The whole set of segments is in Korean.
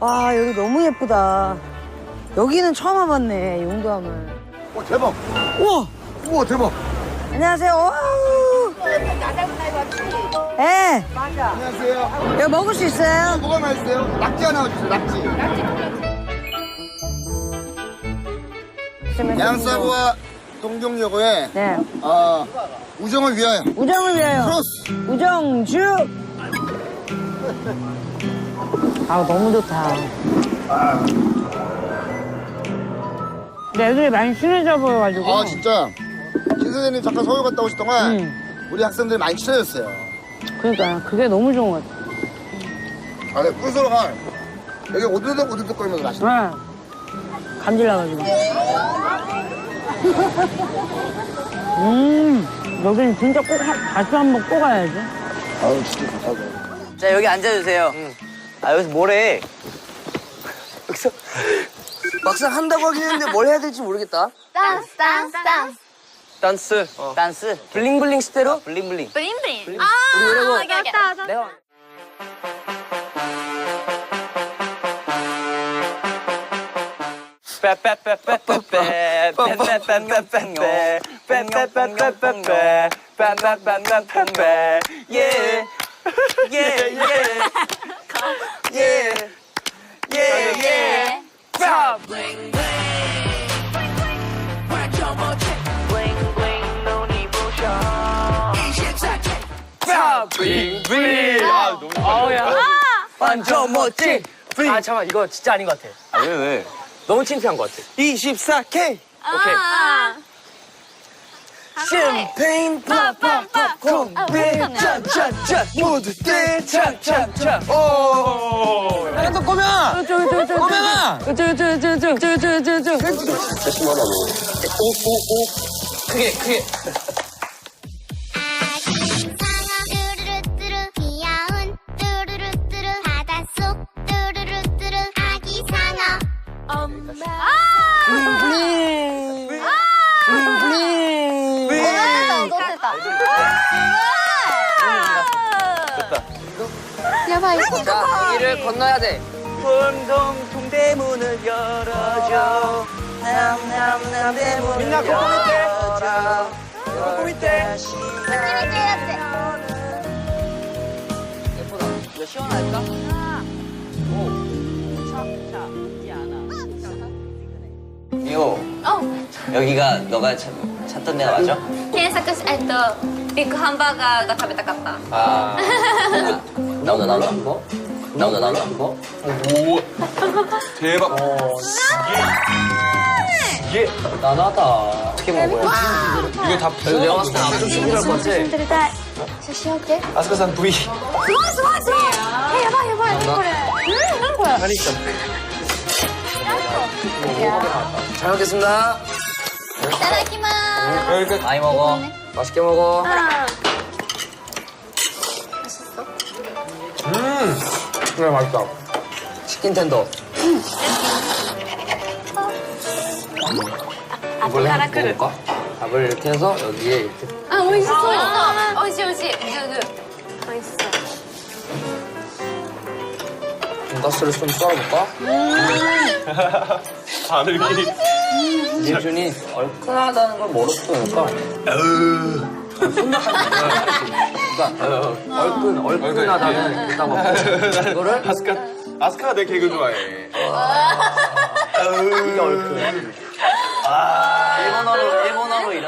와, 여기 너무 예쁘다. 여기는 처음 와봤네, 용두암을. 오, 대박. 우와! 우와, 대박. 안녕하세요. 와우! 예. 안녕하세요. 여기 먹을 수 있어요? 뭐가 맛있어요? 낙지 하나 주세요, 낙지. 양사부와 동경여고의 네. 우정을 위하여. 우정을 위하여. 크로스. 우정주! 아, 너무 좋다. 근데 애들이 많이 친해져 보여가지고. 아, 진짜. 김 선생님 잠깐 서울 갔다 오실 동안 우리 학생들이 많이 친해졌어요. 그러니까 그게 너무 좋은 것 같아. 아, 근데 꿀소로가 여기 오들득 거리면서 맛있네. 네. 감질나가지고. 여기는 진짜 꼭 다시 한번 꼭 가야지. 아유, 진짜 좋다고. 자, 여기 앉아주세요. 아, 여기서 뭐래? 여기서 막상 한다고 하긴 했는데 뭘 해야 될지 모르겠다. 댄스. 댄스. 댄스. 블링블링 스테로? 블링블링. 블링블링. 우리 이러고 맞다. 내가 완전 멋지. 아 잠깐 이거 진짜 아닌 것 같아. 왜? 너무 창피한 것 같아. 24K. 오케이. 샴페인 팝팝팝콘 차차차 모두 때 차차차. 오. 하나 더 꼬면. 꼬면아. 진짜 심하다, 너. 크게. 뚜루루뚜루 귀여운 뚜루루뚜루 바닷속 뚜루루뚜루 아기 상어 엄마 자, 여기를 건너야 돼. 동동 동대문을 열어줘. 남남남 대문을 민나, 거기 열어줘. 거기 밑에. 예쁘다. 이거 시원할까? 이거 여기가 너가 찾던 데가 맞아? 検索しビッグハンバーガーが食べたかった 아. 나온다. 뭐? 나온다. 뭐? 오 대박. 이게 나나다. 어떻게 먹어요? 이거 다 내가 봤을 때 아주 신기할 것 같아. 撮りたい写真 OK? 아스카산 V. すごいやばい何これ何これ 다리 있어. 잘 먹겠습니다. いただきまー 여기까지. 많이 먹어. 맛있게 먹어. 그래 맛있다. 치킨 텐더. 이걸 먹어볼까? 밥을 이렇게 해서 여기에 이렇게. あ、美味しそう美味しい美味しいグーグー美味しそう 돈가스를 좀 썰어볼까? 반응이. 예준이 얼큰하다는 걸 뭐로 표현할까? 그러니까 얼큰하다는 일단 뭐 이거를 아스카가 내 개그 좋아해. 이게 얼큰. 일본어로 이런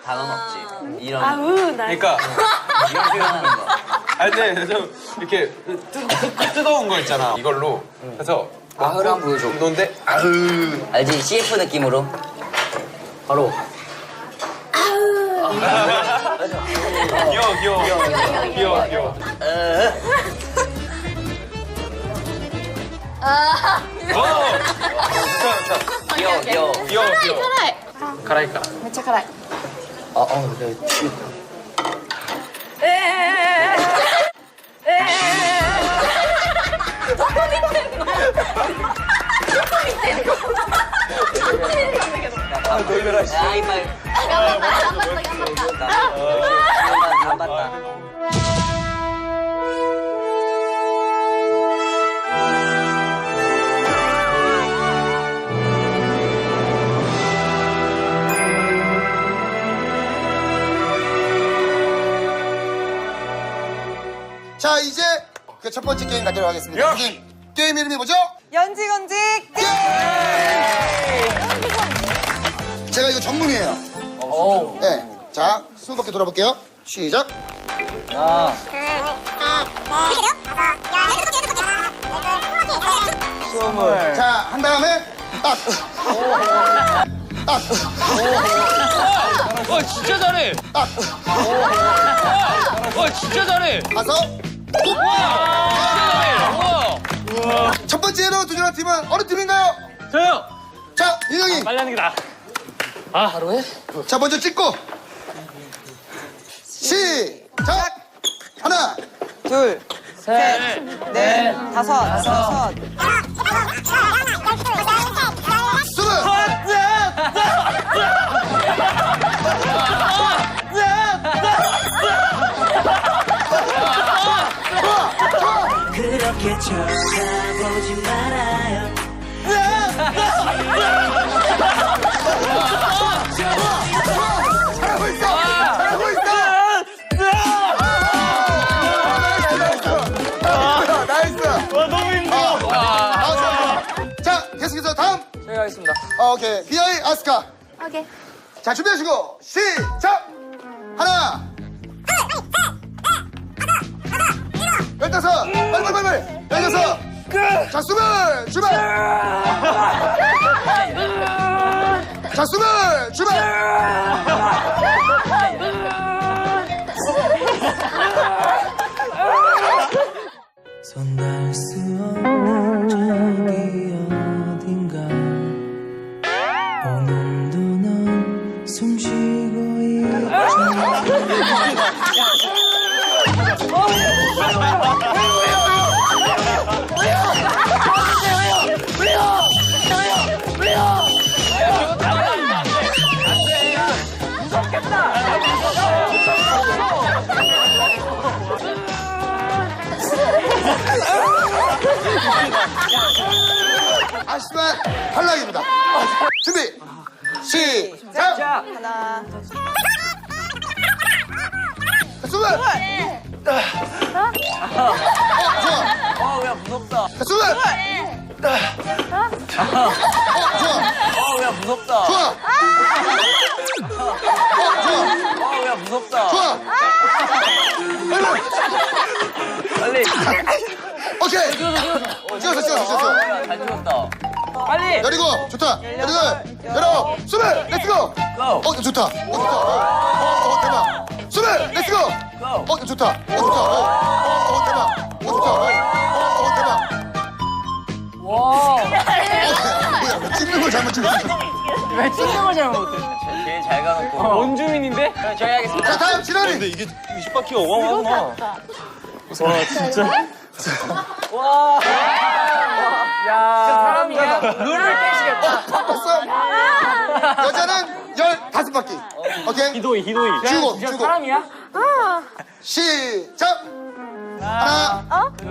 단어는 없지. 이런 그러니까 이런 표현하는 거. 아니 근데 좀 이렇게 뜨거운 거 있잖아. 이걸로 해서 아흐를 한번 보여줘. 너인데 아흐. 알지? CF 느낌으로. 바로. 귀여워. 귀여워. 辛いか。めっちゃ辛い 내가 튀겼다. 야, 이빨. 頑張った 頑張った. 자, 이제 그 첫 번째 게임 갖도록 하겠습니다. 게임 이름이 뭐죠? 연지건직 게임! 제가 이거 전문이에요. 네. 자, 20바퀴 돌아볼게요. 시작. 자, 한 다음에 딱. 딱. 와 진짜 잘해. 딱. 와 진짜 잘해. 가서. 우와. 첫 번째로 도전한 팀은 어느 팀인가요? 저요. 자, 인형이. 빨리 하는 게 나아. 바로 해? 자, 먼저 찍고. 시작. 하나. 둘, 셋, 넷, 다섯. 스물. 그렇게 쳐다보지 말아요. 잘하고 있어. 잘하고 있어. 나이스. 와 너무 힘들어. 자, 계속해서 다음. 제가 하겠습니다. 오케이. BI 아스카. 오케이. 자, 준비하시고 시작. 하나. 15. 빨리. 16. 자, 20. 출발. 자, 20. 출발. 손날 수 없는 저기 어딘가 오늘도 넌 숨쉬고 아쉽지만 탈락입니다. 준비. 시작. 하나, 20. 좋아. 야 무섭다. 20. 좋아. 야 무섭다. 좋아. 좋아. 야 무섭다. 좋아. 빨리. 오케이. 찍었어. 잘 찍었다. 빨리. 열이고 좋다. 열어. 20. 렛츠고. 좋다. 대박. 20. 렛츠고. 좋다. 대박. 대박. 뭐야, 찍는 걸 잘못 찍었어. 왜 찍는 걸 잘못해? 제일 잘 가놓고. 원주민인데? 저희 하겠습니다. 자, 다음 진원이. 근데 이게 20바퀴가 어마어마하구나. 와. 야. 사람이야? 룰을 깨시겠다. 바꿨어. 여자는 15바퀴. 오케이? 희도이. 주고. 사람이야? 시작. 하나, 둘,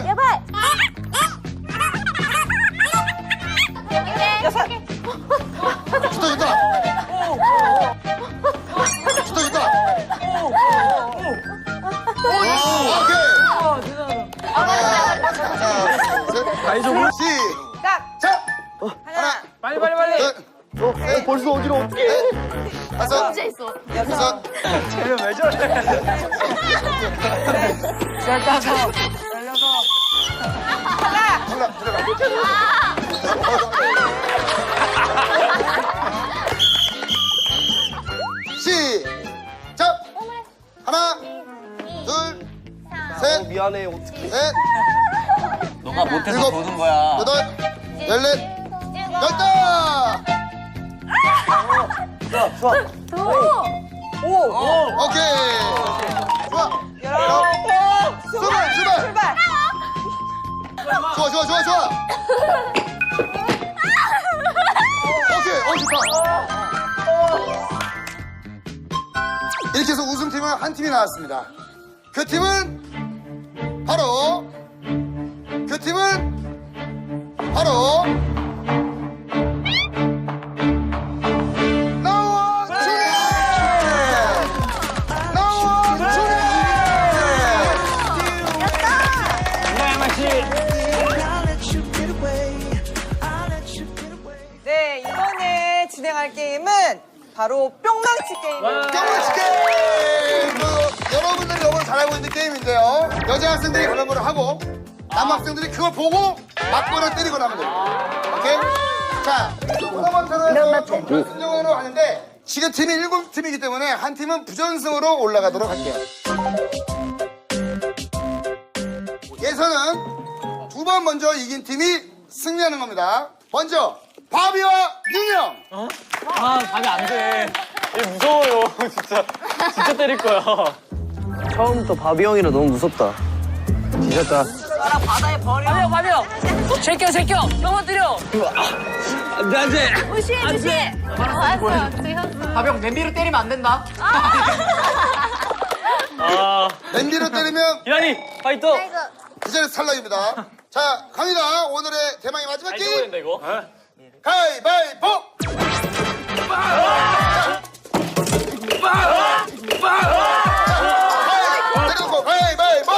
여발. 좋다. 오케이. 시작. 하나, 빨리. 둘, 셋. 벌써 어디로 어떻게? 다섯. 진짜 있어. 여섯. 쟤는 왜 저래? 시작. 하나, 둘, 셋. 미안해 어떻게? 넷, 너가 못해서 일곱, 보는 거야. 여덟, 14, 열다. 좋아. 오케이. 좋아. 출발. 좋아. 오케이. 좋다. 이렇게 해서 우승팀은 한 팀이 나왔습니다. 그 팀은 바로 나와주네. 할 게임은 바로 뿅망치 게임입니다. 뿅망치 게임! 여러분들이 너무 잘 알고 있는 게임인데요. 여자 학생들이 그런 걸 하고 남학생들이 그걸 보고 맞거나 때리거나 하면 됩니다. 오케이? 자, 토너먼트는 결승전으로 하는데 지금 팀이 7팀이기 때문에 한 팀은 부전승으로 올라가도록 할게요. 예선은 2번 먼저 이긴 팀이 승리하는 겁니다. 먼저 바비와 윤영. 아, 밥이 안 돼. 얘 무서워요. 진짜 때릴 거야. 처음부터 바비 형이라 너무 무섭다. 뒤졌다. 바비요. 제껴. 형만 때려. 안 돼. 무시해. 알았어. 들렸어. 바비형 냄비로 때리면 안 된다. 랜디로 때리면 이란이, 파이터. 아이고. 그 자리에서 탈락입니다. 자, 갑니다. 오늘의 대망의 마지막 안 게임. 된다, 이거. 가위바위보! 내려놓고 가위바위보!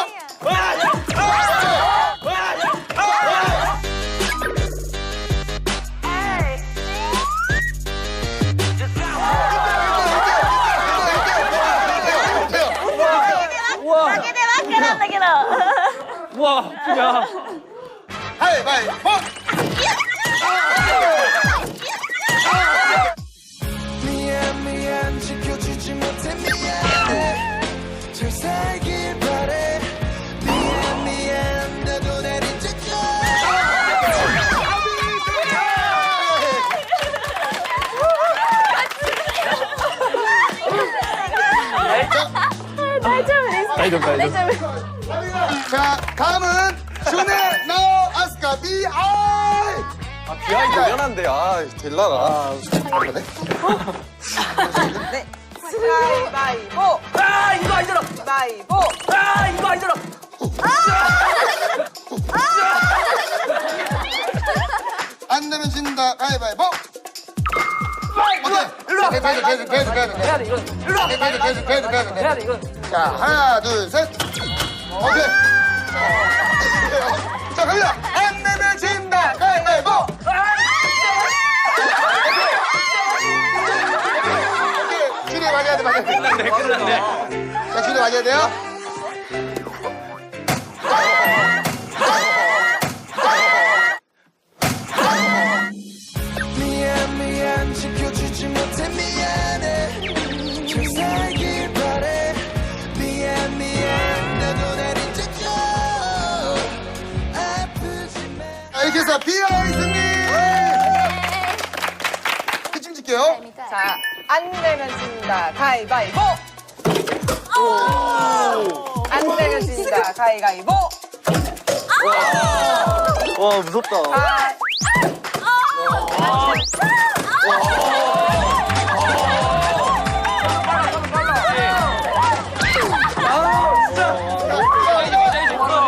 우와, 야. 가위바위보! 미안 지켜주지 못해 미안해 잘 살길 바래 미안 나도 날 잊어줘 자, 다음은 준의 나오 아스카 비아이! 비하인드 미안한데, 될라나. 네. 가위바위보. 아, 이거 아니잖아. 가위바위보. 아, 이거 아니잖아. 안 되면 진다. 가위바위보! 일로 와. 계속. 해야 돼, 이건. 일로 와. 계속. 해야 돼, 이건. 자, 하나, 둘, 셋. 오케이. 자, 갑니다. 안 내면 진다. 가위바위보! 오케이. 준이 맞아야 돼, 맞아야 돼. 끝났네. 자, 준이 맞아야 돼요. 미안 지켜주지 못해 미안해 잘 살길 바래 미안 나도 날 잊어줘 아프지 마 자, 이렇게 해서 비아이 승리! 끝좀 질게요. 자, 안 되면 진다. 가위바위보. 안 되면 진다. 가위바위보. 와, 무섭다.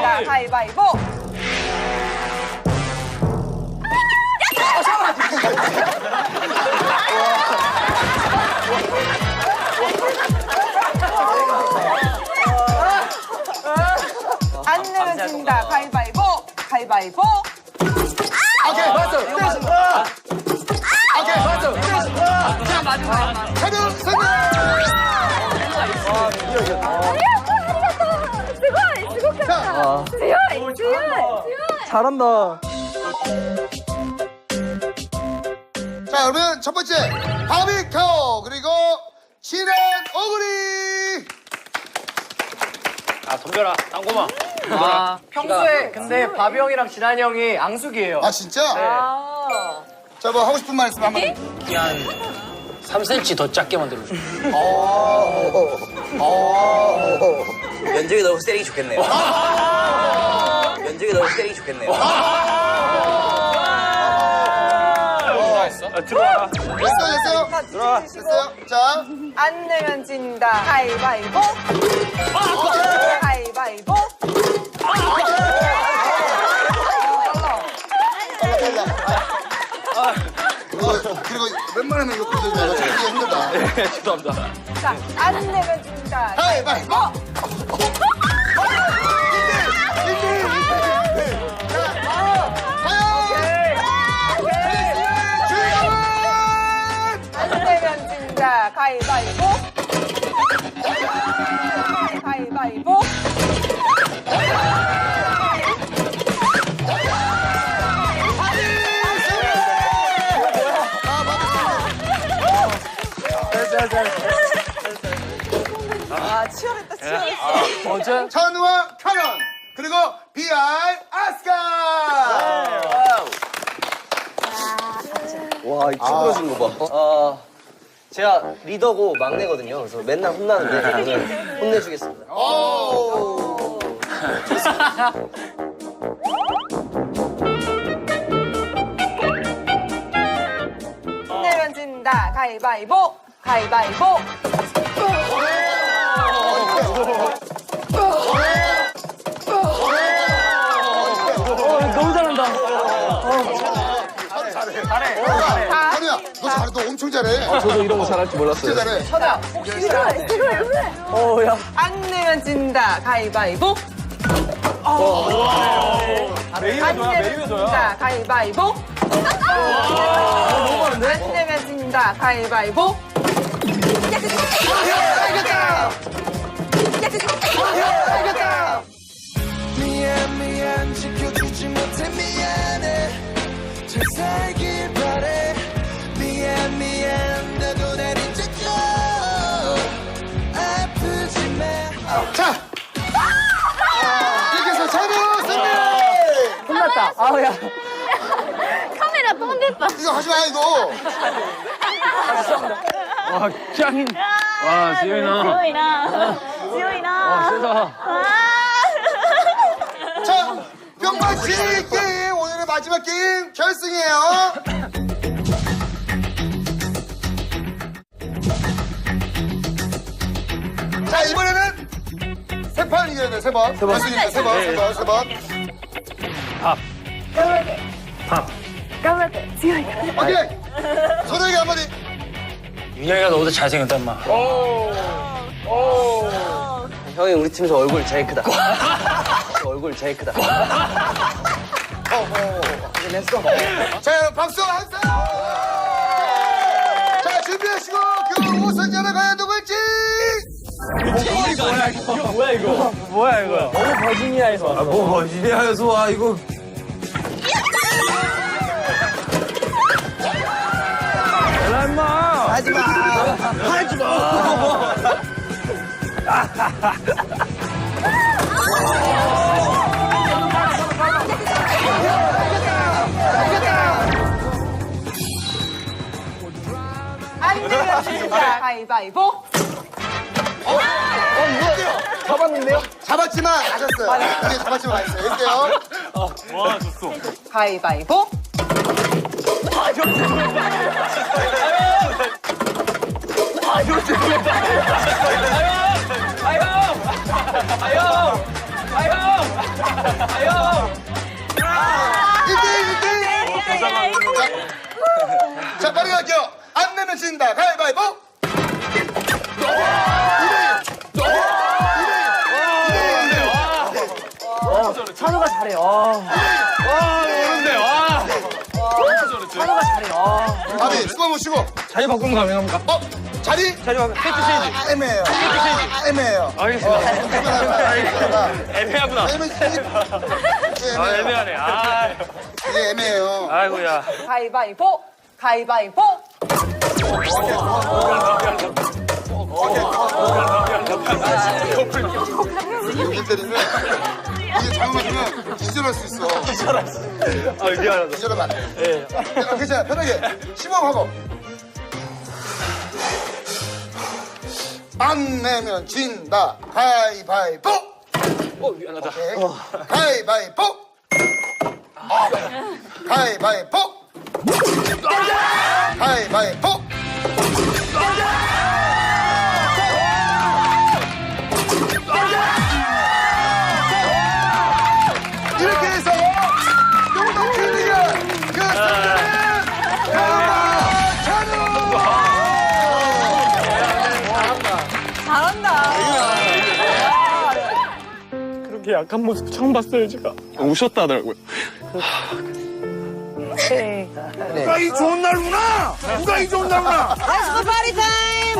자, 가위바위보. 안 내면 진다. 가위바위보. 가위바위보. 오케이, 맞어. 오케이, 맞어. 가능 승리! 잘한다. 자, 그러면 첫 번째 바비카오 그리고 진한 오그리. 아, 덤벼라. 땅고마. 평소에 근데 바비 형이랑 진한이 형이 앙숙이에요. 아 진짜? 자, 뭐 하고 싶은 말 있으면 한번. 한 3cm 더 작게 만들어줘. 면적이 넓어서 때리기 좋겠네요. 면적이 넓어서 때리기 좋겠네요. 들어와. 됐어요? 됐어요? 자, 안 내면 진다. 가위바위보. 가위바위보. 그리고 웬만하면 이거 끄집어내고 찾기 힘들다. 죄송합니다. 자, 안 내면 진다. 가위바위보. 아, 치열했다, 치열했어. 찬우와 카연 그리고 BI 아스카. 와, 이 쭈그러진 거 봐. 제가 리더고 막내거든요. 그래서 맨날 혼나는데 오늘 혼내주겠습니다. 오. 안 내면 진다. 가위바위보. 가위바위보. 너무 잘한다. 찬우야, 너 잘해. 너 엄청 잘해. 저도 이런 거 잘할 줄 몰랐어요. 진짜 잘해. 서다. 야. 안 내면 진다. 가위바위보. 안 내면 진다. 가위바위보. 안 내면 진다. 가위바위보. 미안 지켜주지 못해 미안해 잘 살길 바래 미안 나도 날 잊어줘 아프지 마 자. 이렇게 해서 찬우 승리. 끝났다. 아우, 야. 카메라 또 흔들었다. 이거 하지 마 이거. 와, 짱. 와, 지효이나. 지효이나. 세다. 자, 뿅맛치 게임 오늘의 마지막 게임 결승이에요. 자, 이번에는 세 판 이겨야 돼, 세 번. 결승입니다, 세 번. 까맣게. 지효이나. 오케이. 서로에게 한마디. 윤영이가 너보다 잘생겼다, 인마. 형이 우리 팀에서 얼굴 제일 크다. 얼굴 제일 크다. 자, 여러분 박수 한 번. 자, 준비하시고 그 우승자는 과연 누굴지. 뭐야, 이거. 너무 버지니아에서 왔어. 뭐, 버지니아에서 와, 이거. 안 내면 진다. 가위바위보. 잡았는데요? 잡았지만 아셨어요. 우리 잡았지만 아셨어요. 이렇게요. 가위바위보. 자, 빨리 갈게요. 안 내면 진다. 가위바위보. 찬우가 잘해. 찬우가 잘해. 아니, 수고 한번 쉬고. 자리 바꾸면 가능합니까? 자리? 자리 바꾸면 팩트 체인지. 애매해요. 애매해요. 알겠습니다. 애매하구나. 애매해요. 이게 애매해요. 애매하네. 아, 이게 애매해요. 아이고야. 가위바위보. 가위바위보. 이렇게 때리면 이게 잘못하면 기절할 수 있어. 아, 미안하다. 기절하면 안 돼. 괜찮아. 편하게. 시범하고. 안 내면 진다. 가위바위보. 미안하다. 가위바위보. 가위바위보. 가위바위보. 이렇게 해서 용동준이가 그 승리는 찬우! 잘한다. 그렇게 약한 모습 처음 봤어요, 제가. 우셨다 하더라고요. 누가 이 좋은 날구나! 누가 이 좋은 날구나! 아이스크 파리 타임!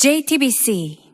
JTBC